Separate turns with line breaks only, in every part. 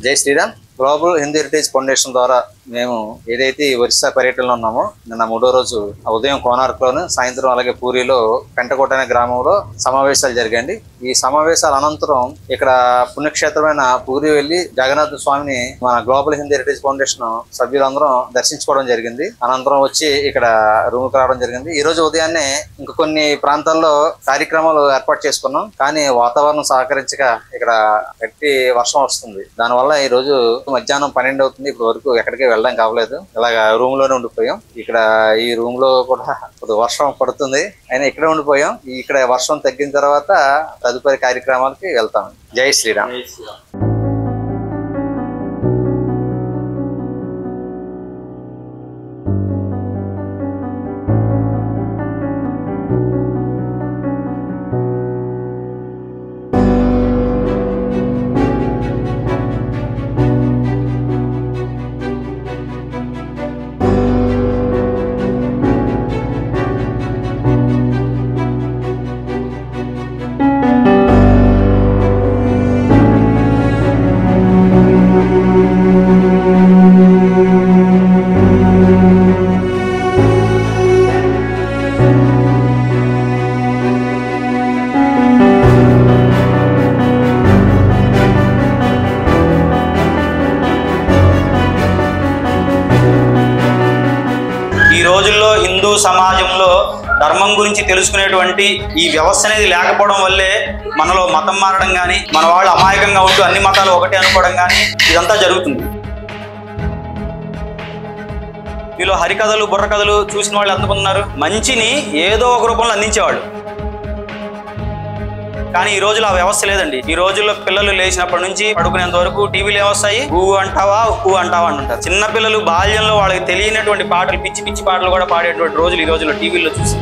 జై Shriram. Global Hindu heritage foundation ద్వారా మేము ఏదైతే ఒరిస్సా పర్యటనలో ఉన్నామో నిన్న 3వ రోజు ఉదయం కోనార్క్లోను, సాయంత్రం అలాగే పూరిలో పెంటకోట అనే గ్రామంలో సమావేశాలు జరిగాయండి. ఈ సమావేశాల అనంతరం ఇక్కడ పుణ్యక్షేత్రమైన పూరి వెళ్లి జగన్నాథ స్వామిని మన గ్లోబల్ హిందూ హెరిటేజ్ ఫౌండేషన్ సభ్యులందరం దర్శించుకోవడం జరిగింది. అనంతరం వచ్చి ఇక్కడ రూమ్కి రావడం జరిగింది. ఈ రోజు ఉదయాన్నే ఇంకా కొన్ని ప్రాంతాల్లో కార్యక్రమాలు ఏర్పాటు చేసుకున్నాం. కానీ వాతావరణం సహకరించక ఇక్కడ గట్టి వర్షం వస్తుంది. దానివల్ల ఈ రోజు మధ్యాహ్నం 12 అవుతుంది. ఇప్పటి వరకు ఎక్కడికి వెళ్ళడం కావలేదు. ఇలాగ రూమ్ లోనే ఉండిపోయాం. ఇక్కడ ఈ రూమ్ లో కూడా వర్షం పడుతుంది, అయినా ఇక్కడే ఉండిపోయాం. ఇక్కడ వర్షం తగ్గిన తర్వాత తదుపరి కార్యక్రమాలకి వెళ్తాం. జై శ్రీరామ్.
ఈ రోజుల్లో హిందూ సమాజంలో ధర్మం గురించి తెలుసుకునేటువంటి ఈ వ్యవస్థ అనేది లేకపోవడం వల్లే మనలో మతం మారడం కానీ, మన వాళ్ళు అమాయకంగా ఉంటూ అన్ని మతాలు ఒకటే అనుకోవడం కానీ ఇదంతా జరుగుతుంది. మీలో హరికథలు, బుర్రకథలు చూసిన వాళ్ళు ఎంతమంది ఉన్నారు? మంచిని ఏదో ఒక రూపంలో అందించేవాళ్ళు. కానీ ఈ రోజులో ఆ వ్యవస్థ లేదండి. ఈ రోజుల్లో పిల్లలు లేచినప్పటి నుంచి పడుకునేంత వరకు టీవీలు ఏమొస్తాయి? ఊ అంటావా అంటుంటారు. చిన్న పిల్లలు బాల్యంలో వాళ్ళకి తెలియనటువంటి పాటలు, పిచ్చి పిచ్చి పాటలు కూడా పాడేటువంటి రోజులు ఈ రోజుల్లో టీవీల్లో చూసి.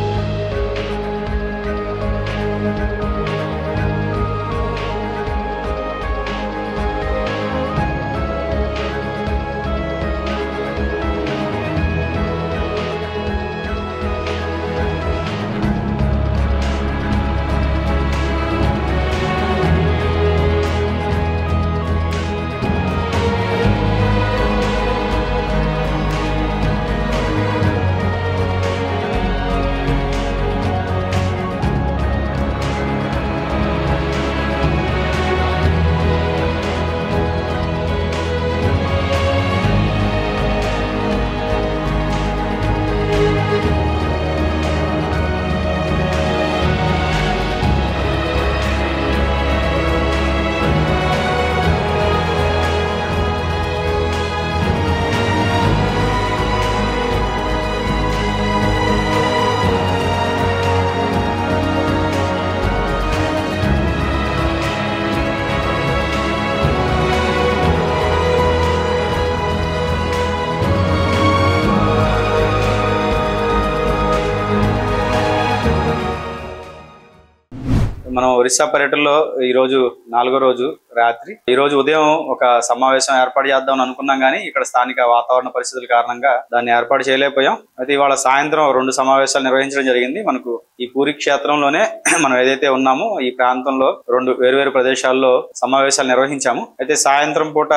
మనం ఒరిస్సా పర్యటనలో ఈరోజు 4వ రోజు రాత్రి. ఈ రోజు ఉదయం ఒక సమావేశం ఏర్పాటు చేద్దామని అనుకున్నాం, కానీ ఇక్కడ స్థానిక వాతావరణ పరిస్థితుల కారణంగా దాన్ని ఏర్పాటు చేయలేకపోయాం. అయితే ఇవాళ సాయంత్రం 2 సమావేశాలు నిర్వహించడం జరిగింది. మనకు ఈ పూరి క్షేత్రంలోనే మనం ఏదైతే ఉన్నామో ఈ ప్రాంతంలో 2 వేరువేరు ప్రదేశాల్లో సమావేశాలు నిర్వహించాము. అయితే సాయంత్రం పూట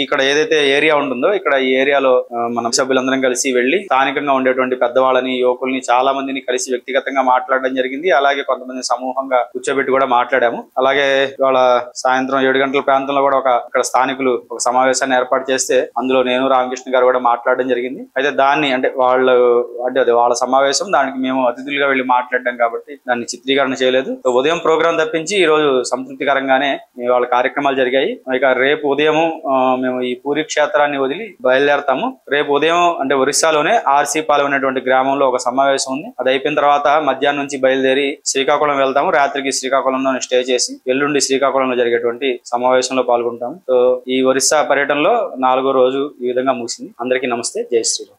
ఇక్కడ ఏదైతే ఏరియా ఉంటుందో ఇక్కడ ఈ ఏరియాలో మన సభ్యులందరం కలిసి వెళ్లి స్థానికంగా ఉండేటువంటి పెద్దవాళ్ళని, యువకుల్ని, చాలా మందిని కలిసి వ్యక్తిగతంగా మాట్లాడడం జరిగింది. అలాగే కొంతమంది సమూహంగా కూర్చోబెట్టి కూడా మాట్లాడాము. అలాగే ఇవాళ సాయంత్రం 7 గంటల ప్రాంతంలో కూడా ఇక్కడ స్థానికులు ఒక సమావేశాన్ని ఏర్పాటు చేస్తే అందులో నేను, రామకృష్ణ గారు కూడా మాట్లాడడం జరిగింది. అయితే దాన్ని అది వాళ్ళ సమావేశం, దానికి మేము అతిథులుగా వెళ్లి మాట్లాడడం కాబట్టి దాన్ని చిత్రీకరణ చేయలేదు. ఉదయం ప్రోగ్రాం తప్పించి ఈ రోజు సంతృప్తికరంగానే వాళ్ళ కార్యక్రమాలు జరిగాయి. ఇక రేపు ఉదయం మేము ఈ పూరి క్షేత్రాన్ని వదిలి బయలుదేరతాము. రేపు ఉదయం అంటే ఒరిస్సాలోనే ఆర్సీపాలెం అనేటువంటి గ్రామంలో ఒక సమావేశం ఉంది. అది అయిపోయిన తర్వాత మధ్యాహ్నం నుంచి బయలుదేరి శ్రీకాకుళం వెళ్తాము. రాత్రికి శ్రీకాకుళంలో స్టే చేసి ఎల్లుండి శ్రీకాకుళంలో జరిగేటువంటి సమావేశంలో పాల్గొంటాము. సో ఈ ఒరిస్సా పర్యటనలో 4వ రోజు ఈ విధంగా ముగిసింది. అందరికీ నమస్తే. జై శ్రీరామ్.